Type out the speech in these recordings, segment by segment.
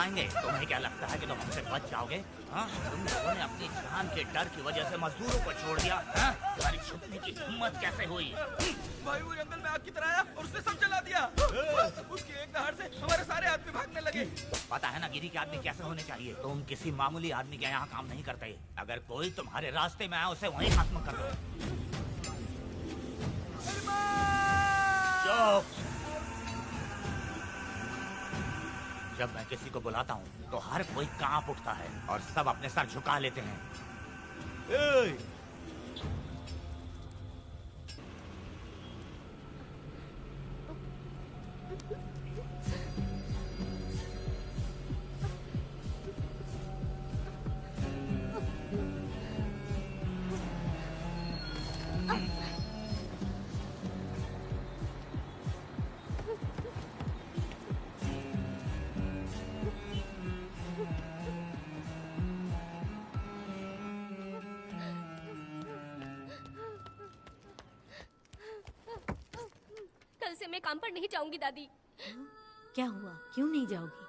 पाएंगे। तुम्हें क्या लगता है कि तुम हमसे बच जाओगे? हाँ, तुम लोगों ने अपनी जान के डर की वजह से मजदूरों को छोड़ दिया। हाँ? तुम्हारी छुपने की हिम्मत कैसे हुई? भाई वो जंगल में आग की तरह आया और उसने सब जला दिया। उसकी एक दहाड़ से हमारे सारे आदमी भागने लगे। पता है ना गिरी के आदमी कैसे होने चाहिए? तुम किसी मामूली आदमी के यहाँ काम नहीं करते। अगर कोई तुम्हारे रास्ते में आए उसे वहीं खत्म कर दो। चुप! जब मैं किसी को बुलाता हूँ तो हर कोई कांप उठता है और सब अपने सर झुका लेते हैं। कल से मैं काम पर नहीं जाऊंगी दादी। क्या हुआ, क्यों नहीं जाओगी?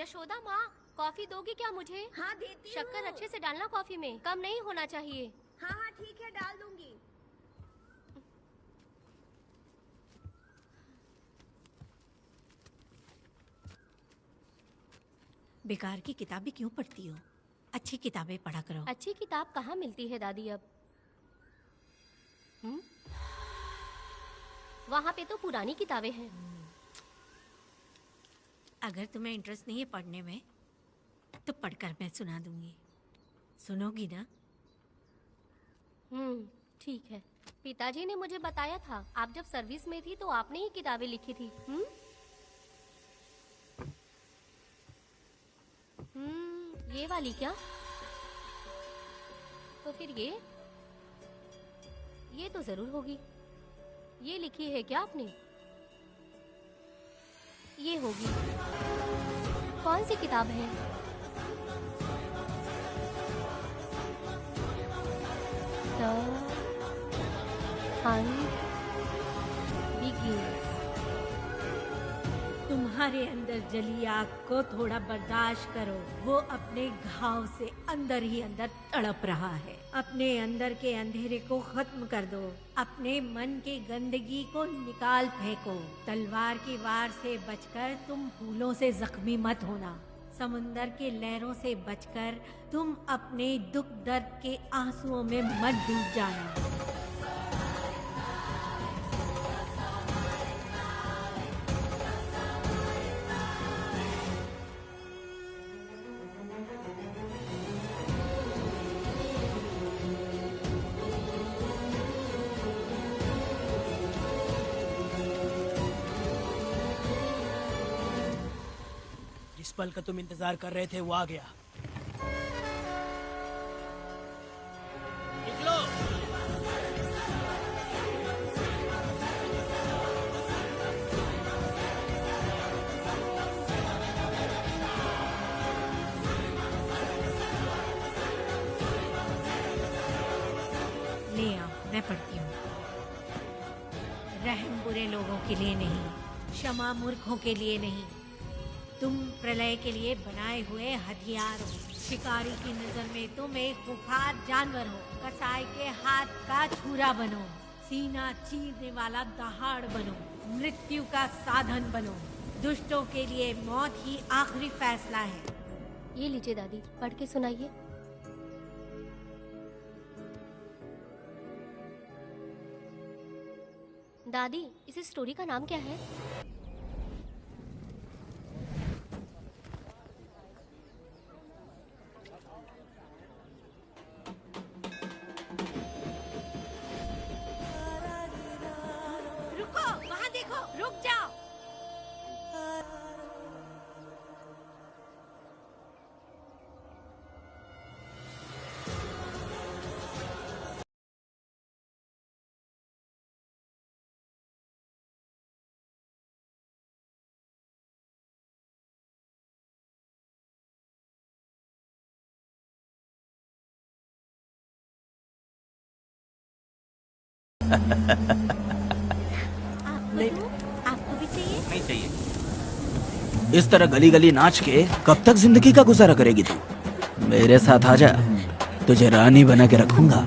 यशोदा माँ, कॉफी दोगी क्या मुझे? हाँ देती शक्कर हूँ। अच्छे से डालना कॉफी में, कम नहीं होना चाहिए। हाँ हाँ ठीक है, डाल दूंगी। बेकार की किताबें क्यों पढ़ती हो? अच्छी किताबें पढ़ा करो। अच्छी किताब कहाँ मिलती है दादी अब? वहाँ पे तो पुरानी किताबें हैं। अगर तुम्हें इंटरेस्ट नहीं है पढ़ने में तो पढ़कर मैं सुना दूंगी। सुनोगी ना? ठीक है। पिताजी ने मुझे बताया था आप जब सर्विस में थी तो आपने ही किताबें लिखी थी। ये वाली क्या? तो फिर ये तो जरूर होगी। ये लिखी है क्या आपने? ये होगी। कौन सी किताब है? The Hunt Begins। तुम्हारे अंदर जली आग को थोड़ा बर्दाश्त करो। वो अपने घाव से अंदर ही अंदर तड़प रहा है। अपने अंदर के अंधेरे को खत्म कर दो। अपने मन की गंदगी को निकाल फेंको। तलवार की वार से बचकर तुम फूलों से जख्मी मत होना। समुंदर के लहरों से बचकर तुम अपने दुख दर्द के आंसुओं में मत डूब जाना। जिस पल का तुम इंतजार कर रहे थे वो आ गया। निकलो! ले आओ, मैं पढ़ती हूँ। रहम बुरे लोगों के लिए नहीं, क्षमा मूर्खों के लिए नहीं। तुम प्रलय के लिए बनाए हुए हथियार हो। शिकारी की नजर में तुम एक खूंखार जानवर हो। कसाई के हाथ का छुरा बनो। सीना चीरने वाला दहाड़ बनो। मृत्यु का साधन बनो। दुष्टों के लिए मौत ही आखिरी फैसला है। ये लीजिए दादी, पढ़ के सुनाइए। दादी, इस स्टोरी का नाम क्या है? रुको, वहाँ देखो, रुक जाओ। आपको भी चाहिए? नहीं चाहिए। इस तरह गली गली नाच के कब तक जिंदगी का गुजारा करेगी तू? मेरे साथ आजा, तुझे रानी बना के रखूंगा।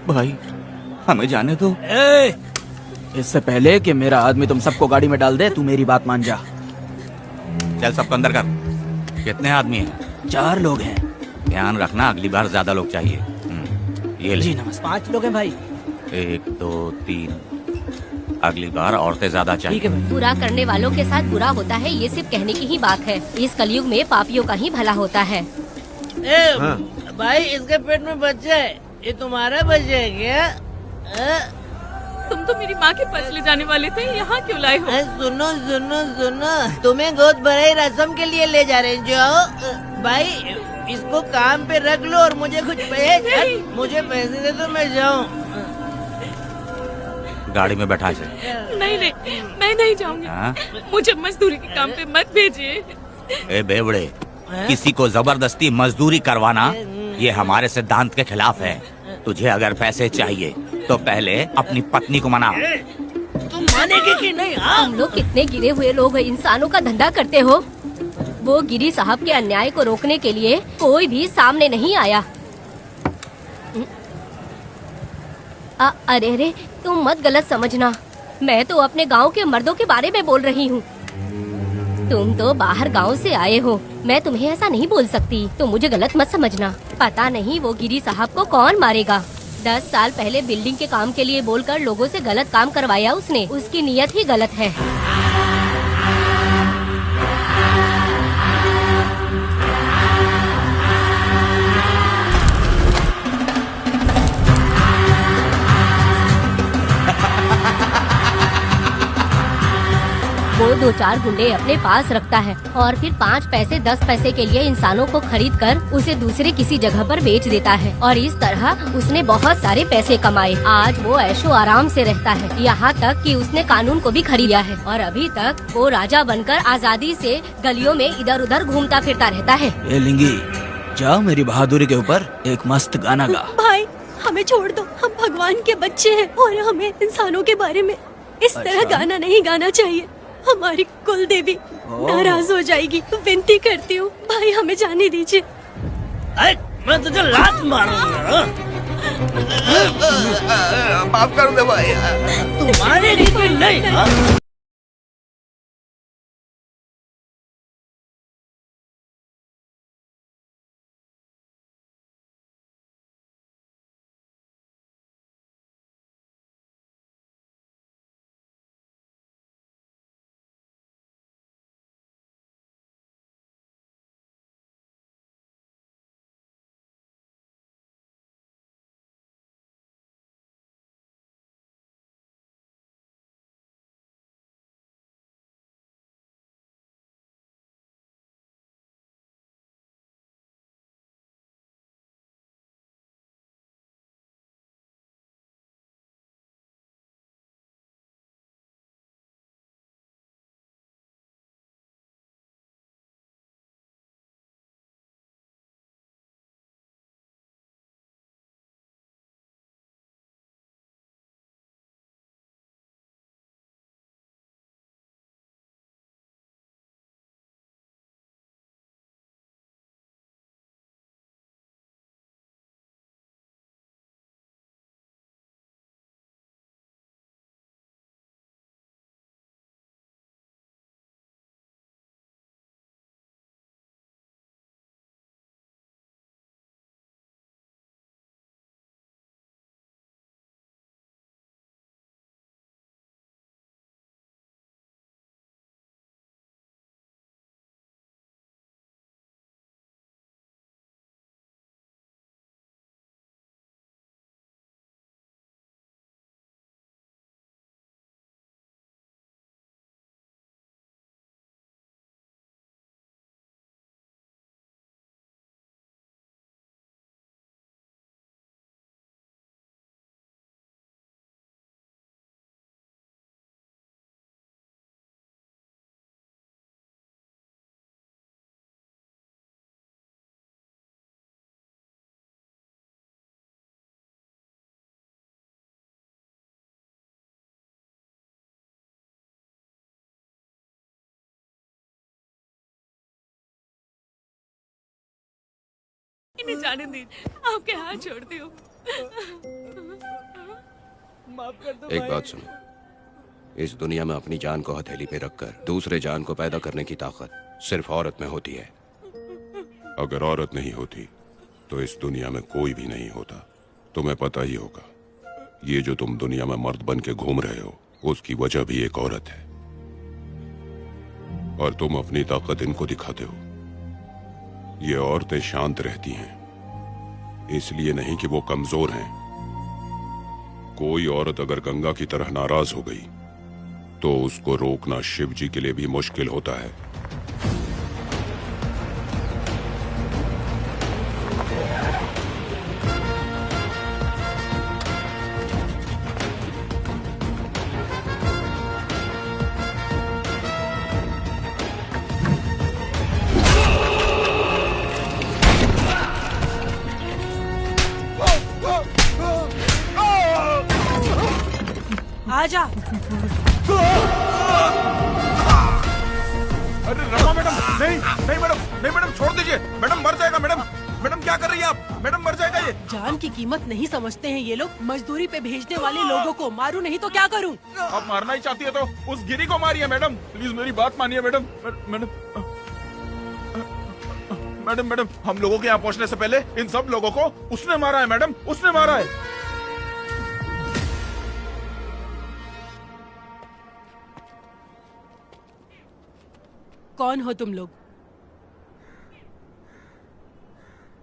भाई हमें जाने दो। ए, इससे पहले कि मेरा आदमी तुम सबको गाड़ी में डाल दे, तू मेरी बात मान जा। चल सबको अंदर कर। कितने आदमी हैं? 4 लोग हैं। ध्यान रखना, अगली बार ज्यादा लोग चाहिए। ये ले। जी नमस्ते। 5 लोग हैं भाई। 1 2 3। अगली बार औरतें ज्यादा चाहिए। ठीक है भाई। बुरा करने वालों के साथ बुरा होता है, ये सिर्फ कहने की ही बात है। इस कलयुग में पापियों का ही भला होता है। भाई इसके पेट में बच्चा है, ये तुम्हारा बच्चा है क्या? तुम तो मेरी माँ के पास ले जाने वाले थे, यहाँ क्यों लाए हो? सुनो सुनो सुनो, तुम्हें गोद भराई रस्म के लिए ले जा रहे हैं। जाओ भाई, इसको काम पे रख लो और मुझे कुछ मुझे पैसे दे दो, मैं जाऊँ। गाड़ी में बैठा से। नहीं नहीं, मैं नहीं जाऊंगी। हाँ? मुझे मजदूरी के काम पे मत भेजिए। ए बेवड़े, किसी को जबरदस्ती मजदूरी करवाना ये हमारे सिद्धांत के खिलाफ है। तुझे अगर पैसे चाहिए तो पहले अपनी पत्नी को मना। तुम मानेगी कि नहीं? हाँ तुम लोग कितने गिरे हुए लोग इंसानों का धंधा करते हो। वो गिरी साहब के अन्याय को रोकने के लिए कोई भी सामने नहीं आया। अरे अरे, तुम मत गलत समझना, मैं तो अपने गांव के मर्दों के बारे में बोल रही हूँ। तुम तो बाहर गांव से आए हो, मैं तुम्हें ऐसा नहीं बोल सकती, तुम मुझे गलत मत समझना। पता नहीं वो गिरी साहब को कौन मारेगा। 10 साल पहले बिल्डिंग के काम के लिए बोलकर लोगों से गलत काम करवाया उसने। उसकी नीयत ही गलत है। वो 2-4 गुंडे अपने पास रखता है और फिर 5 पैसे 10 पैसे के लिए इंसानों को खरीद कर उसे दूसरे किसी जगह पर बेच देता है। और इस तरह उसने बहुत सारे पैसे कमाए। आज वो ऐशो आराम से रहता है, यहाँ तक कि उसने कानून को भी खरीदा है। और अभी तक वो राजा बनकर आजादी से गलियों में इधर उधर घूमता फिरता रहता है। ए लिंगी, जाओ मेरी बहादुरी के ऊपर एक मस्त गाना गा। भाई हमें छोड़ दो, हम भगवान के बच्चे हैं और हमें इंसानों के बारे में इस तरह अच्छा। गाना नहीं गाना चाहिए। हमारी कुल देवी नाराज हो जाएगी। विनती करती हूँ भाई, हमें जाने दीजिए। मैं तुझे लात मारूंगा। माफ कर दे भाई। तुम मानेगी कि नहीं? हाँ? इन्हें जाने दीजिए, आपके हाथ छोड़ती हूँ। माफ कर दो एक भाई। बात सुनो, इस दुनिया में अपनी जान को हथेली पे रखकर दूसरे जान को पैदा करने की ताकत सिर्फ औरत में होती है। अगर औरत नहीं होती तो इस दुनिया में कोई भी नहीं होता। तुम्हें पता ही होगा, ये जो तुम दुनिया में मर्द बन के घूम रहे हो उसकी वजह भी एक औरत है, और तुम अपनी ताकत इनको दिखाते हो। ये औरतें शांत रहती हैं, इसलिए नहीं कि वो कमजोर हैं। कोई औरत अगर गंगा की तरह नाराज हो गई तो उसको रोकना शिव जी के लिए भी मुश्किल होता है। आजा। अरे रमा मैडम, नहीं नहीं मैडम, नहीं मैडम, छोड़ दीजिए मैडम, मर जाएगा मैडम। मैडम क्या कर रही हैं आप? मैडम मर जाएगा ये। जान की कीमत नहीं समझते हैं ये लोग। मजदूरी पे भेजने वाले लोगों को मारूं नहीं तो क्या करूं? आप मारना ही चाहती है तो उस गिरी को मारिए मैडम, प्लीज मेरी बात मानिए मैडम। मैडम मैडम मैडम, हम लोगों के यहाँ पहुँचने से पहले इन सब लोगों को उसने मारा है मैडम, उसने मारा है। कौन हो तुम लोग?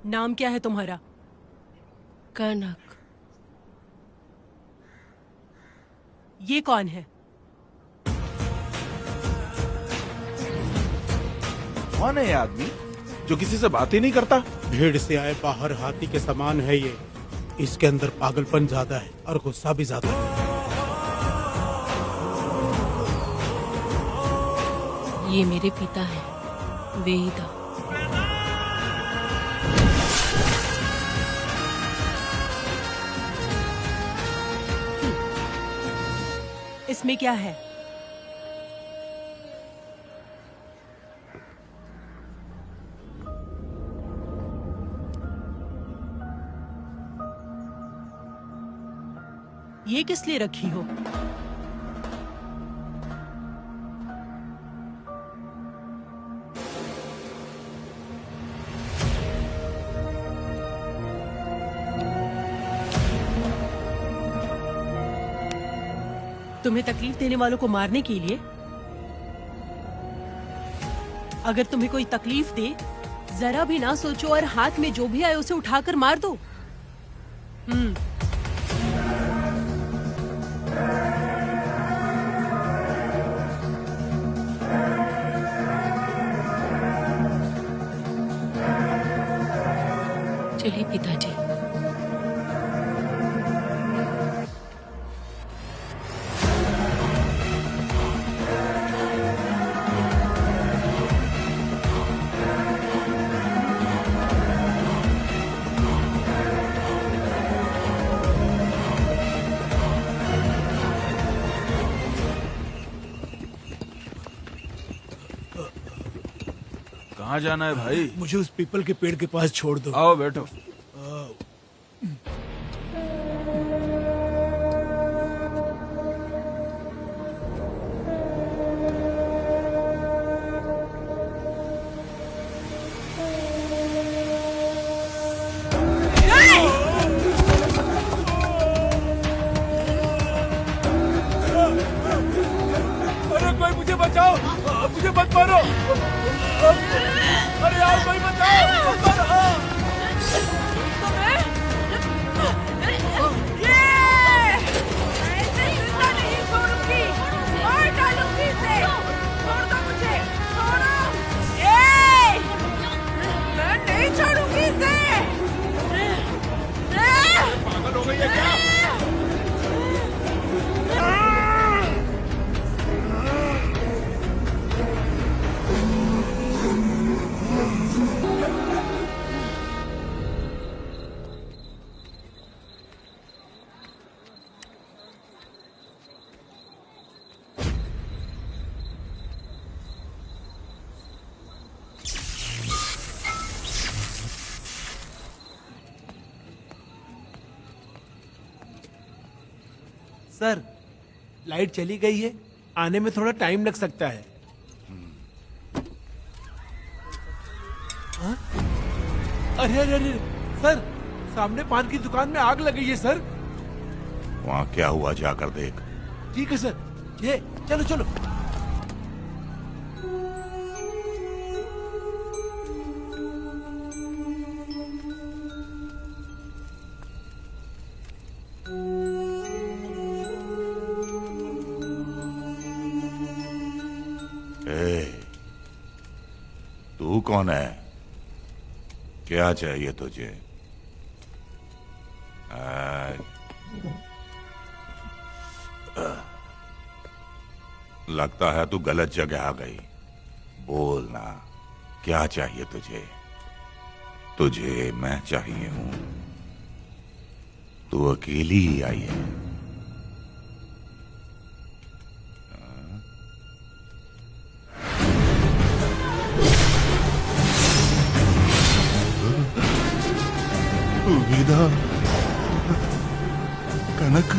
नाम क्या है तुम्हारा? कनक। ये कौन है? कौन है ये आदमी जो किसी से बात ही नहीं करता? भीड़ से आए बाहर हाथी के समान है ये। इसके अंदर पागलपन ज्यादा है और गुस्सा भी ज्यादा है। ये मेरे पिता हैं, वेदा। इसमें क्या है? ये किस लिए रखी हो? तुम्हें तकलीफ देने वालों को मारने के लिए? अगर तुम्हें कोई तकलीफ दे, जरा भी ना सोचो और हाथ में जो भी आए उसे उठाकर मार दो। चलिए पिताजी। कहाँ जाना है भाई? मुझे उस पीपल के पेड़ के पास छोड़ दो। आओ बैठो। अरे कोई मुझे बचाओ, मुझे मत मारो। अरे यार कोई बचाओ, मत मारो। ऐसे जिंदा नहीं छोड़ूंगी, मार डालूंगी इसे। छोड़ दो मुझे, छोड़ो। मैं नहीं छोड़ूंगी इसे। पागल हो गई है क्या? सर, लाइट चली गई है, आने में थोड़ा टाइम लग सकता है। हाँ? अरे अरे अरे सर, सामने पान की दुकान में आग लग गई है सर। वहाँ क्या हुआ जाकर देख। ठीक है सर, ये चलो चलो। तू कौन है? क्या चाहिए तुझे? लगता है तू गलत जगह आ गई। बोल ना, क्या चाहिए तुझे? तुझे मैं चाहिए हूं। तू अकेली ही आई है। विदा, कनक,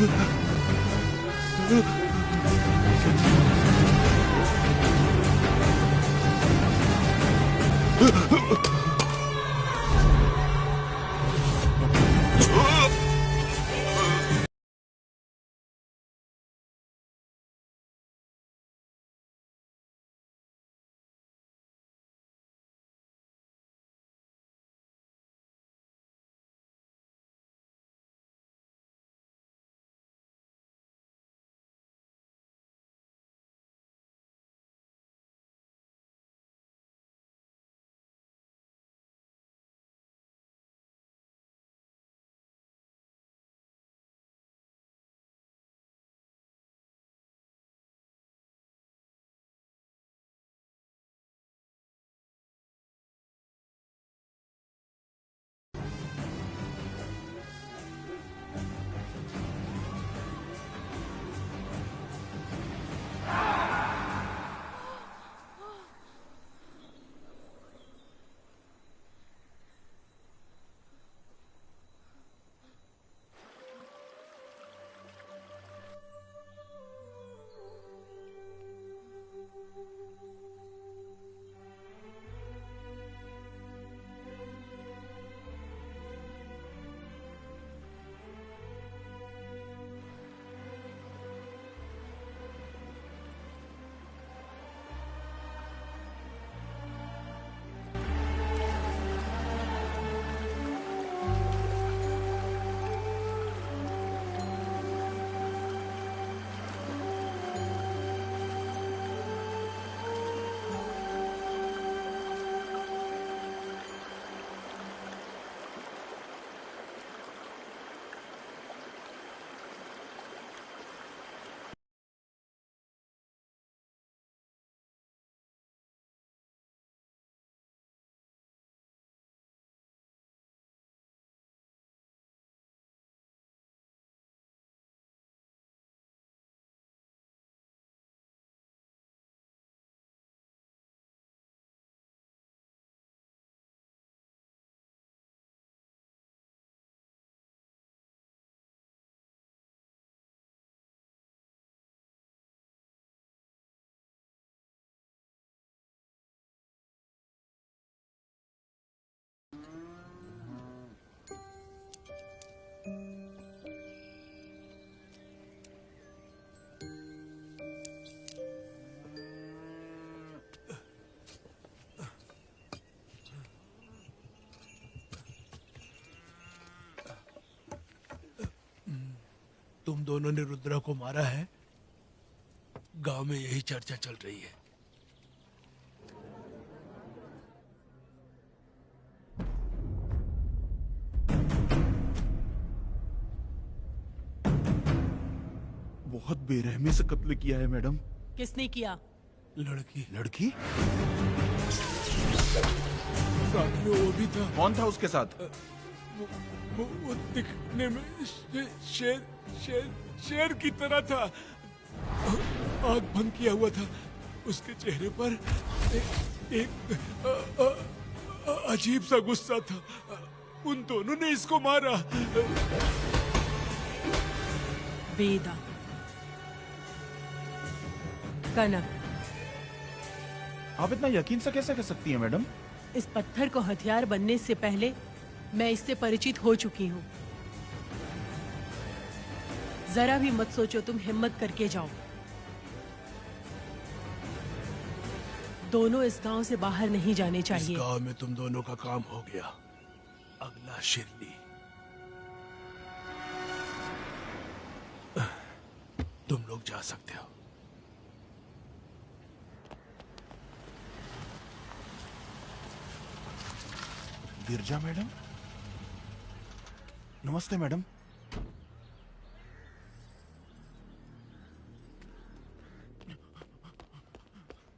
तुम दोनों ने रुद्रा को मारा है, गांव में यही चर्चा चल रही है। बहुत बेरहमी से कत्ल किया है मैडम। किसने किया? लड़की। लड़की? साथ में वो भी था। कौन था उसके साथ? वो दिखने में शेर की तरह था। आग भंग किया हुआ था। उसके चेहरे पर एक अजीब सा गुस्सा था। उन दोनों ने इसको मारा। वेदा, कनक। आप इतना यकीन से कैसे कह सकती हैं मैडम? इस पत्थर को हथियार बनने से पहले मैं इससे परिचित हो चुकी हूँ। जरा भी मत सोचो, तुम हिम्मत करके जाओ। दोनों इस गांव से बाहर नहीं जाने चाहिए। इस गांव में तुम दोनों का काम हो गया। अगला शिरली। तुम लोग जा सकते हो। गिरजा मैडम, नमस्ते मैडम।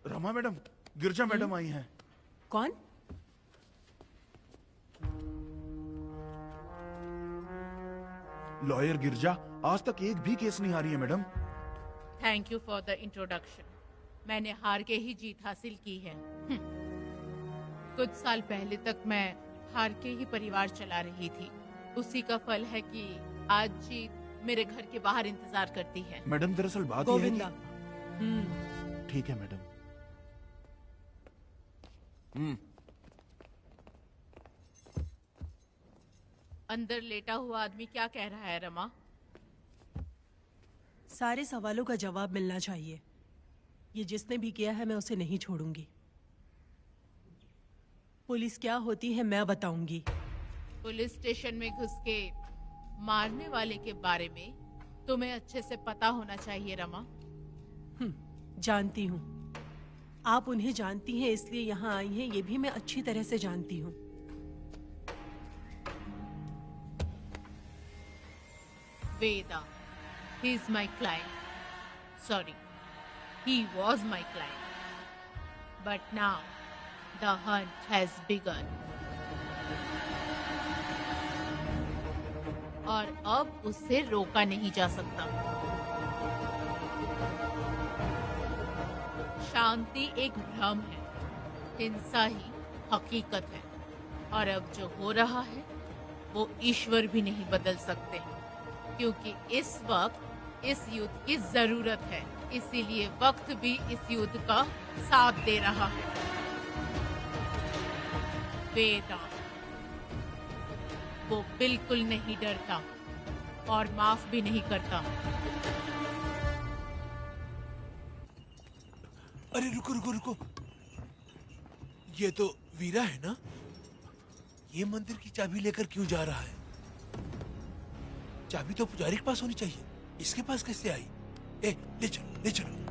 रमा मैडम, गिरजा मैडम आई हैं। कौन? लॉयर गिरजा, आज तक एक भी केस नहीं हारी है madam. Thank you for the introduction. मैंने हार के ही जीत हासिल की है। कुछ साल पहले तक मैं हार के ही परिवार चला रही थी। उसी का फल है कि आज जीत मेरे घर के बाहर इंतजार करती है। मैडम दरअसल बात यह है गोविंदा। कि... ठीक है मैडम। अंदर लेटा हुआ आदमी क्या कह रहा है रमा? सारे सवालों का जवाब मिलना चाहिए। ये जिसने भी किया है मैं उसे नहीं छोड़ूंगी। पुलिस क्या होती है मैं बताऊंगी। पुलिस स्टेशन में घुस के मारने वाले के बारे में तुम्हें अच्छे से पता होना चाहिए रमा। जानती हूँ। आप उन्हें जानती हैं इसलिए यहाँ आई हैं, ये भी मैं अच्छी तरह से जानती हूँ। Veda, he is my client. Sorry, he was my client. But now, the hunt has begun. और अब उसे रोका नहीं जा सकता। शांति एक भ्रम है, हिंसा ही हकीकत है। और अब जो हो रहा है वो ईश्वर भी नहीं बदल सकते, क्योंकि इस वक्त इस युद्ध की जरूरत है। इसीलिए वक्त भी इस युद्ध का साथ दे रहा है। वेदा, वो बिल्कुल नहीं डरता और माफ भी नहीं करता। अरे रुको रुको रुको, ये तो वीरा है ना? ये मंदिर की चाबी लेकर क्यों जा रहा है? चाबी तो पुजारी के पास होनी चाहिए, इसके पास कैसे आई? ले चलो ले चलो।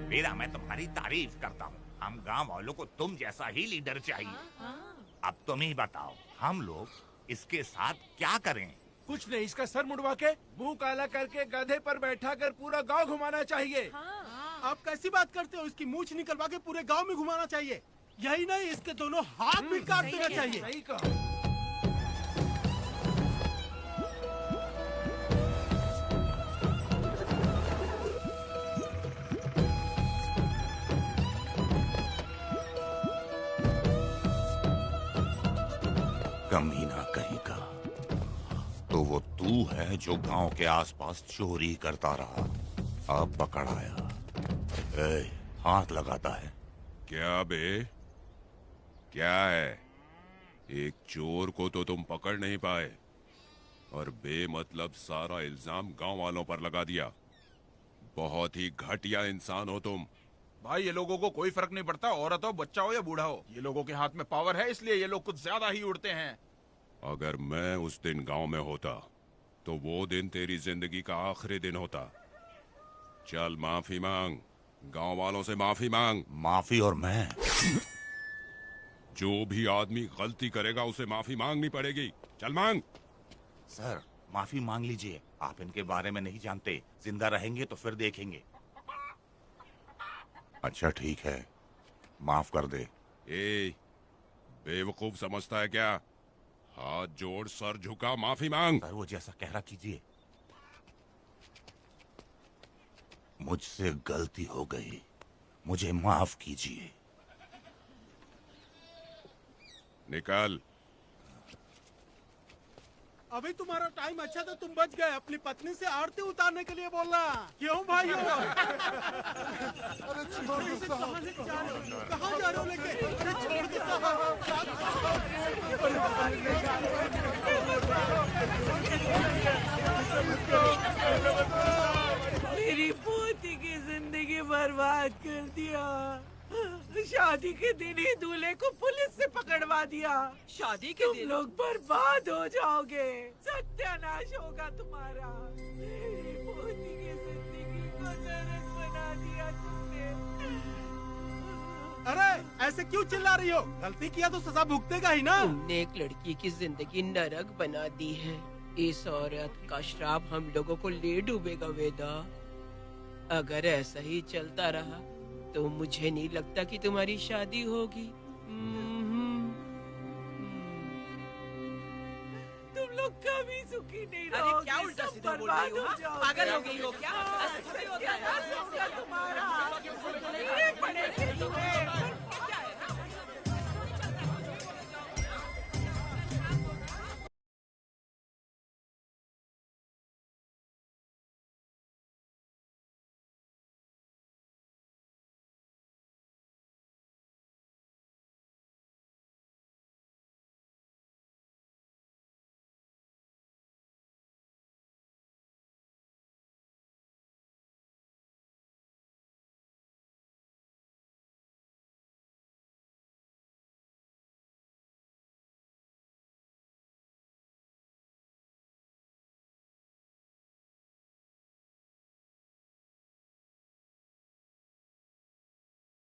वीरा, मैं तुम्हारी तारीफ करता हूँ। हम गांव वालों को तुम जैसा ही लीडर चाहिए। अब तुम ही बताओ, हम लोग इसके साथ क्या करें? कुछ नहीं, इसका सर मुड़वा के मुंह काला करके गधे पर बैठा कर पूरा गांव घुमाना चाहिए। आप कैसी बात करते हो? इसकी मूंछ निकलवा के पूरे गांव में घुमाना चाहिए। यही नहीं, इसके दोनों हाथ भी काट देना चाहिए। सही कहा। कमीना कहीं का। तो वो तू है जो गांव के आसपास चोरी करता रहा, अब पकड़ आया। हाथ लगाता है। क्या बे? क्या है? एक चोर को तो तुम पकड़ नहीं पाए और बेमतलब सारा इल्जाम गांव वालों पर लगा दिया। बहुत ही घटिया इंसान हो तुम। भाई ये लोगों को कोई फर्क नहीं पड़ता, औरत हो, बच्चा हो या बूढ़ा हो। ये लोगों के हाथ में पावर है, इसलिए ये लोग कुछ ज्यादा ही उड़ते हैं। अगर मैं उस दिन गांव में होता तो वो दिन तेरी जिंदगी का आखिरी दिन होता। चल माफी मांग, गांव वालों से माफी मांग। माफी? और मैं? जो भी आदमी गलती करेगा उसे माफी मांगनी पड़ेगी। चल मांग। सर माफी मांग लीजिए, आप इनके बारे में नहीं जानते। जिंदा रहेंगे तो फिर देखेंगे। अच्छा ठीक है, माफ कर दे। ए, बेवकूफ समझता है क्या? हाथ जोड़, सर झुका, माफी मांग। सर वो जैसा कह रहा कीजिए। मुझसे गलती हो गई, मुझे माफ कीजिए। निकल। अभी तुम्हारा टाइम अच्छा था, तुम बच गए। अपनी पत्नी से आरती उतारने के लिए बोलना। क्यों भाई? अरे छोड़ दो साहब। कहाँ जा रहे हो लेके? अरे छोड़ दो साहब। मेरी पोती की जिंदगी बर्बाद कर दिया। शादी के दिन ही दूल्हे को पुलिस से पकड़वा दिया। शादी के दिन लोग बर्बाद हो जाओगे, सत्यानाश होगा तुम्हारा। मेरी पोती की जिंदगी को नरक बना दिया तुमने। अरे ऐसे क्यों चिल्ला रही हो? गलती किया तो सजा भुगतेगा ही ना। तुमने एक लड़की की जिंदगी नरक बना दी है। इस औरत का श्राप हम लोगों को ले डूबेगा वेदा। अगर ऐसा ही चलता रहा तो मुझे नहीं लगता कि तुम्हारी शादी होगी। तुम लोग कभी सुखी नहीं रहोगे। अरे क्या उल्टा सीधा बोल रही हो? पागल हो गई हो क्या? तुम्हारा